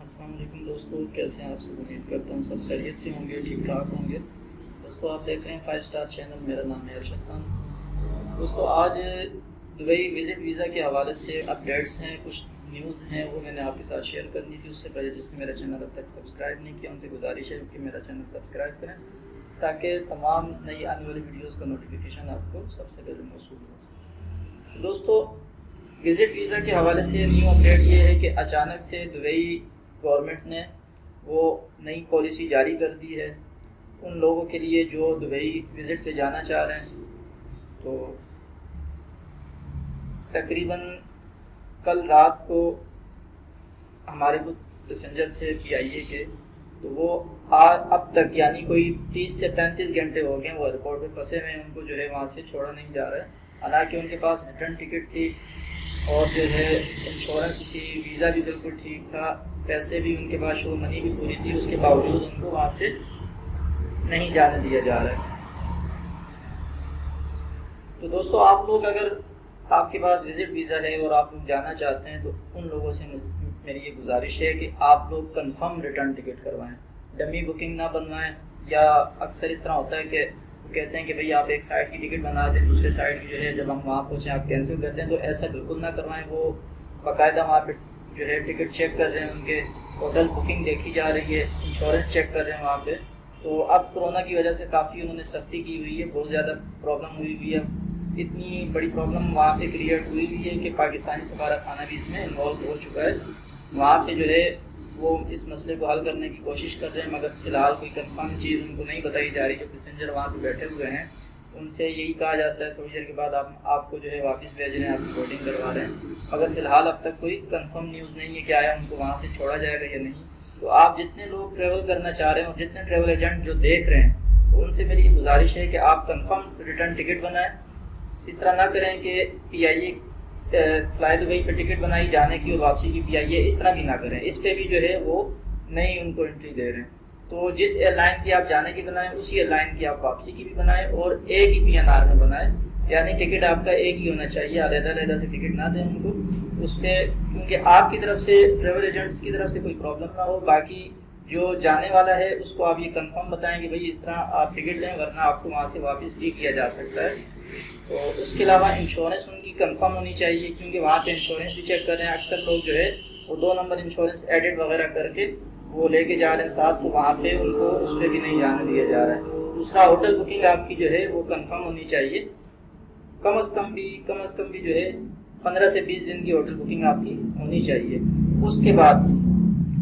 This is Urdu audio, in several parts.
السلام علیکم دوستوں، کیسے ہیں آپ سب؟ امید کرتا ہوں سب خیریت سے ہوں گے، ٹھیک ٹھاک ہوں گے۔ دوستوں آپ دیکھ رہے ہیں 5 اسٹار چینل، میرا نام ہے ارشد خان۔ دوستوں آج دبئی وزٹ ویزا کے حوالے سے اپڈیٹس ہیں، کچھ نیوز ہیں، وہ میں نے آپ کے ساتھ شیئر کرنی تھی۔ اس سے پہلے جس نے میرا چینل اب تک سبسکرائب نہیں کیا ان سے گزارش ہے کہ میرا چینل سبسکرائب کریں تاکہ تمام نئی آنے والی ویڈیوز کا نوٹیفیکیشن آپ کو سب سے پہلے موصول ہو۔ دوستوں وزٹ ویزا کے حوالے سے نیو اپڈیٹ یہ ہے کہ اچانک سے دبئی گورنمنٹ نے وہ نئی پالیسی جاری کر دی ہے ان لوگوں کے لیے جو دبئی وزٹ پہ جانا چاہ رہے ہیں۔ تو تقریباً کل رات کو ہمارے کچھ پیسنجر تھے PIA کے، تو وہ اب تک یعنی کوئی 30 سے 35 گھنٹے ہو گئے وہ ایئرپورٹ پہ پھنسے ہوئے ہیں، ان کو جو ہے وہاں سے چھوڑا نہیں جا رہا ہے۔ حالانکہ ان کے پاس ریٹرن ٹکٹ تھی اور جو ہے انشورنس تھی، ویزا بھی بالکل ٹھیک تھا، پیسے بھی ان کے پاس، شو منی بھی پوری تھی، اس کے باوجود ان کو وہاں سے نہیں جانے دیا جا رہا ہے۔ تو دوستو آپ لوگ اگر آپ کے پاس وزٹ ویزا ہے اور آپ لوگ جانا چاہتے ہیں تو ان لوگوں سے میری یہ گزارش ہے کہ آپ لوگ کنفرم ریٹرن ٹکٹ کروائیں، ڈمی بکنگ نہ بنوائیں۔ یا اکثر اس طرح ہوتا ہے کہ وہ کہتے ہیں کہ بھئی آپ ایک سائڈ کی ٹکٹ بنا دیں، دوسرے سائڈ کی جو ہے جب ہم وہاں پہنچیں آپ کینسل کرتے ہیں، تو ایسا بالکل نہ کروائیں۔ وہ باقاعدہ وہاں پہ جو ہے ٹکٹ چیک کر رہے ہیں، ان کے ہوٹل بکنگ دیکھی جا رہی ہے، انشورنس چیک کر رہے ہیں وہاں پہ۔ تو اب کرونا کی وجہ سے کافی انہوں نے سختی کی ہوئی ہے، بہت زیادہ پرابلم ہوئی ہوئی ہے، اتنی بڑی پرابلم وہاں پہ کریٹ ہوئی ہوئی ہے کہ پاکستانی سفارت خانہ بھی اس میں انوالو ہو چکا ہے۔ وہاں پہ جو ہے وہ اس مسئلے کو حل کرنے کی کوشش کر رہے ہیں، مگر فی الحال کوئی کنفرم چیز ان کو نہیں بتائی جا رہی۔ جو پیسنجر وہاں پہ بیٹھے ہوئے ہیں ان سے یہی کہا جاتا ہے تھوڑی دیر کے بعد آپ کو جو ہے واپس بھیج رہے ہیں، آپ کی بورڈنگ کروا رہے ہیں، مگر فی الحال اب تک کوئی کنفرم نیوز نہیں ہے کہ آیا ان کو وہاں سے چھوڑا جائے گا یا نہیں۔ تو آپ جتنے لوگ ٹریول کرنا چاہ رہے ہیں اور جتنے ٹریول ایجنٹ جو دیکھ رہے ہیں تو ان سے میری گزارش ہے کہ آپ کنفرم ریٹرن ٹکٹ بنائیں۔ اس طرح نہ کریں کہ PIA فلائی دبئی پہ ٹکٹ بنائی جانے کی اور واپسی کی PIA، اس طرح بھی نہ کریں۔ اس پہ بھی جو ہے وہ نہیں ان کو انٹری دے رہے ہیں۔ تو جس ایئر لائن کی آپ جانے کی بنائیں اسی ایئر لائن کی آپ واپسی کی بھی بنائیں اور ایک ہی PNR میں بنائیں، یعنی ٹکٹ آپ کا ایک ہی ہونا چاہیے، علیحدہ علیحدہ سے ٹکٹ نہ دیں ان کو اس پہ، کیونکہ آپ کی طرف سے ٹریول ایجنٹس کی طرف سے کوئی پرابلم نہ ہو۔ باقی جو جانے والا ہے اس کو آپ یہ کنفرم بتائیں کہ بھئی اس طرح آپ ٹکٹ لیں، ورنہ آپ کو وہاں سے واپس بھی کیا جا سکتا ہے۔ تو اس کے علاوہ انشورنس ان کی کنفرم ہونی چاہیے، کیونکہ وہاں پہ انشورنس بھی چیک کر رہے ہیں۔ اکثر لوگ جو ہے وہ 2 نمبر انشورنس ایڈٹ وغیرہ کر کے وہ لے کے جا رہے ہیں ساتھ، تو وہاں پہ ان کو اس پہ بھی نہیں جانے دیا جا رہا ہے۔ دوسرا ہوٹل بکنگ آپ کی جو ہے وہ کنفرم ہونی چاہیے، کم از کم بھی جو ہے 15 سے 20 دن کی ہوٹل بکنگ آپ کی ہونی چاہیے۔ اس کے بعد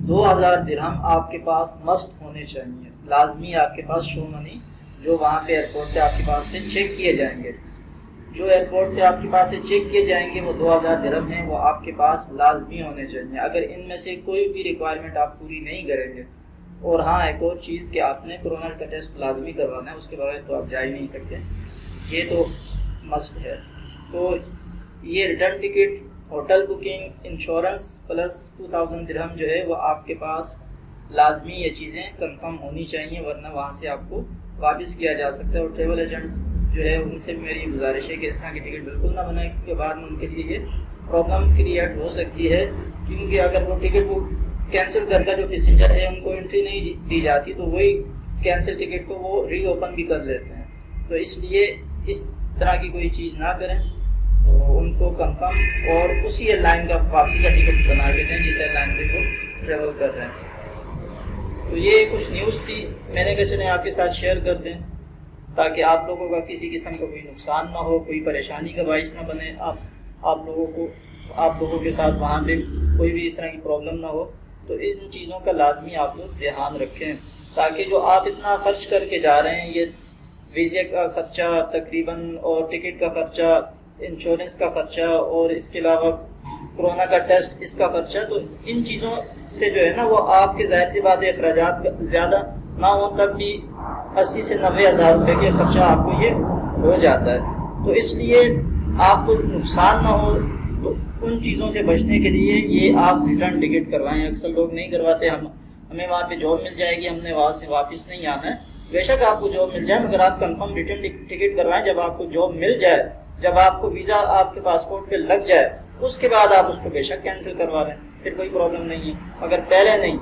2000 درہم آپ کے پاس مسٹ ہونے چاہیے، لازمی آپ کے پاس شو منی، جو وہاں پہ ایئرپورٹ پہ آپ کے پاس سے چیک کیے جائیں گے، جو ایئرپورٹ پہ آپ کے پاس سے چیک کیے جائیں گے وہ 2000 درہم ہیں، وہ آپ کے پاس لازمی ہونے چاہیے۔ اگر ان میں سے کوئی بھی ریکوائرمنٹ آپ پوری نہیں کریں گے، اور ہاں ایک اور چیز کہ آپ نے کورونا کا ٹیسٹ لازمی کروانا ہے، اس کے بغیر تو آپ جا ہی نہیں سکتے، یہ تو مسٹ ہے۔ تو یہ return ticket, hotel booking, insurance plus 2000 درہم جو ہے وہ آپ کے پاس لازمی یہ چیزیں کنفرم ہونی چاہیے، ورنہ وہاں سے آپ کو واپس کیا جا سکتا ہے۔ اور ٹریول ایجنٹس جو ہے ان سے بھی میری گزارش ہے کہ اس طرح کی ٹکٹ بالکل نہ بنائیں، کیونکہ بعد میں ان کے لیے یہ پرابلم کریٹ ہو سکتی ہے، کیونکہ اگر وہ ٹکٹ کو کینسل کر کے جو پیسنجر ہے ان کو انٹری نہیں دی جاتی تو وہی کینسل ٹکٹ کو وہ ری اوپن بھی کر لیتے ہیں۔ تو اس لیے اس طرح کی کوئی چیز نہ کریں، تو ان کو کنفرم اور اسی ایئر لائن کا واپسی کا ٹکٹ بنا کے دیں جس ایئر لائن پہ وہ ٹریول کر رہے ہیں۔ تو یہ کچھ نیوز تھی، میں نے کہا چلیں آپ کے ساتھ شیئر کر دیں تاکہ آپ لوگوں کا کسی قسم کا کوئی نقصان نہ ہو، کوئی پریشانی کا باعث نہ بنے آپ لوگوں کے ساتھ وہاں پہ کوئی بھی اس طرح کی پرابلم نہ ہو۔ تو ان چیزوں کا لازمی آپ لوگ دھیان رکھیں، تاکہ جو آپ اتنا خرچ کر کے جا رہے ہیں، یہ ویزے کا خرچہ تقریباً اور ٹکٹ کا خرچہ، انشورنس کا خرچہ اور اس کے علاوہ کورونا کا ٹیسٹ اس کا خرچہ، تو ان چیزوں سے جو ہے نا وہ آپ کے ظاہر سی بات ہے اخراجات زیادہ نہ ہوں تب بھی 80 سے 90 ہزار روپے کے خرچہ آپ کو یہ ہو جاتا ہے۔ تو اس لیے آپ کو نقصان نہ ہو تو ان چیزوں سے بچنے کے لیے یہ آپ ریٹرن ٹکٹ کروائیں۔ اکثر لوگ نہیں کرواتے، ہمیں وہاں پہ جاب مل جائے گی، ہم نے وہاں سے واپس نہیں آنا ہے۔ بے شک آپ کو جاب مل جائے، مگر آپ کنفرم ریٹرن ٹکٹ کروائیں۔ جب آپ کو جاب مل جائے جب آپ کو ویزا آپ کے پاسپورٹ پہ لگ جائے اس کے بعد آپ اس کو بے شک کینسل کروا لیں، پھر کوئی پرابلم نہیں ہے، مگر پہلے نہیں،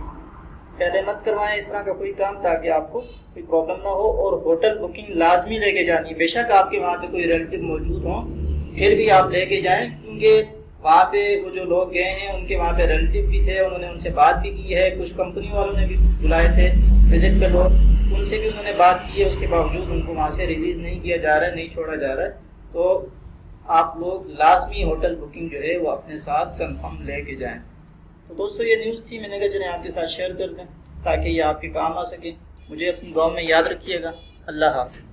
پہلے مت کروائیں اس طرح کا کوئی کام تاکہ آپ کو کوئی پرابلم نہ ہو۔ اور ہوٹل بکنگ لازمی لے کے جانی ہے، بے شک آپ کے وہاں پہ کوئی ریلیٹیو موجود ہوں پھر بھی آپ لے کے جائیں، کیونکہ وہاں پہ وہ جو لوگ گئے ہیں ان کے وہاں پہ ریلیٹیو بھی تھے، انہوں نے ان سے بات بھی کی ہے، کچھ کمپنی والوں نے بھی بلائے تھے وزٹ پہ لوگ، ان سے بھی انہوں نے بات کی ہے، اس کے باوجود ان کو وہاں سے ریلیز نہیں کیا جا رہا ہے، نہیں چھوڑا جا رہا ہے۔ تو آپ لوگ لازمی ہوٹل بکنگ جو ہے وہ اپنے ساتھ کنفرم لے کے جائیں۔ تو دوستو یہ نیوز تھی، میں نے کہا چلیں آپ کے ساتھ شیئر کر دیں تاکہ یہ آپ کے کام آ سکے۔ مجھے اپنی دعا میں یاد رکھیے گا۔ اللہ حافظ۔